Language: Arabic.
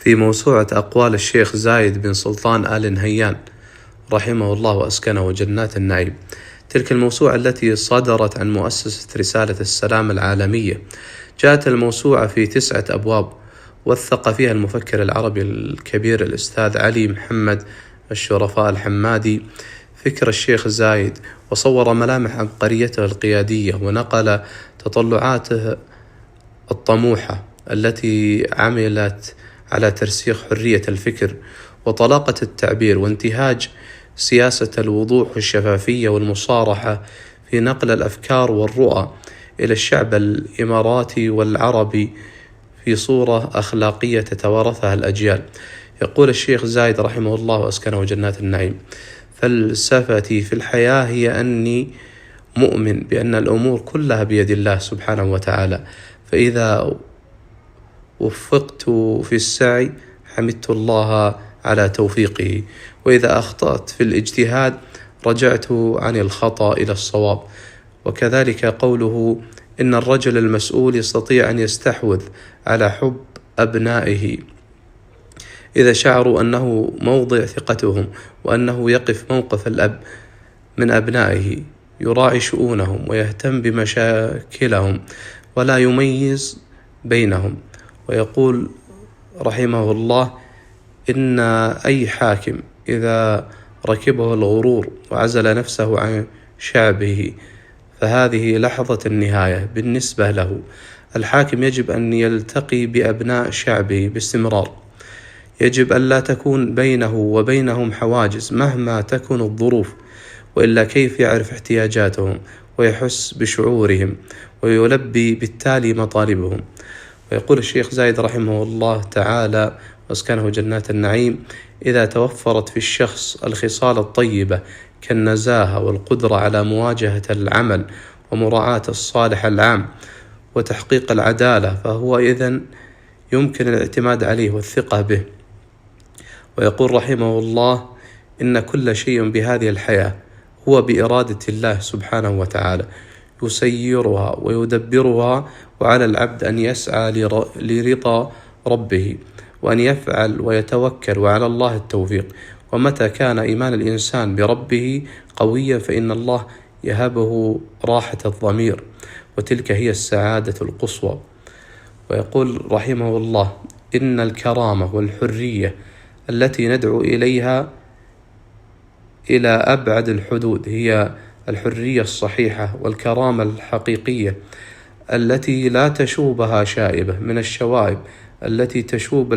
في موسوعة أقوال الشيخ زايد بن سلطان آل نهيان رحمه الله وأسكنه جنات النعيم. تلك الموسوعة التي صدرت عن مؤسسة رسالة السلام العالمية. جاءت الموسوعة في 9 أبواب، وثق فيها المفكر العربي الكبير الأستاذ علي محمد الشرفاء الحمادي فكر الشيخ زايد، وصور ملامح عبقريته القيادية، ونقل تطلعاته الطموحة التي عملت على ترسيخ حرية الفكر وطلاقة التعبير وانتهاج سياسة الوضوح والشفافية والمصارحة في نقل الأفكار والرؤى إلى الشعب الإماراتي والعربي في صورة أخلاقية تتوارثها الأجيال. يقول الشيخ زايد رحمه الله وأسكنه جنات النعيم: فلسفتي في الحياة هي أني مؤمن بأن الأمور كلها بيد الله سبحانه وتعالى، فإذا وفقت في السعي حمدت الله على توفيقه، وإذا أخطأت في الاجتهاد رجعت عن الخطأ إلى الصواب. وكذلك قوله: إن الرجل المسؤول يستطيع أن يستحوذ على حب أبنائه إذا شعروا أنه موضع ثقتهم، وأنه يقف موقف الأب من أبنائه، يراعي شؤونهم ويهتم بمشاكلهم ولا يميز بينهم. ويقول رحمه الله: إن أي حاكم إذا ركبه الغرور وعزل نفسه عن شعبه فهذه لحظة النهاية بالنسبة له. الحاكم يجب أن يلتقي بأبناء شعبه باستمرار، يجب أن لا تكون بينه وبينهم حواجز مهما تكون الظروف، وإلا كيف يعرف احتياجاتهم ويحس بشعورهم ويلبي بالتالي مطالبهم. ويقول الشيخ زايد رحمه الله تعالى واسكنه جنات النعيم: إذا توفرت في الشخص الخصال الطيبة كالنزاهة والقدرة على مواجهة العمل ومراعاة الصالح العام وتحقيق العدالة، فهو إذن يمكن الاعتماد عليه والثقة به. ويقول رحمه الله: إن كل شيء بهذه الحياة هو بإرادة الله سبحانه وتعالى، يسيرها ويدبرها، وعلى العبد أن يسعى لرضا ربه، وأن يفعل ويتوكل، وعلى الله التوفيق. ومتى كان إيمان الإنسان بربه قويا فإن الله يهبه راحة الضمير، وتلك هي السعادة القصوى. ويقول رحمه الله: إن الكرامة والحرية التي ندعو إليها إلى أبعد الحدود هي الحرية الصحيحة والكرامة الحقيقية التي لا تشوبها شائبة من الشوائب التي تشوب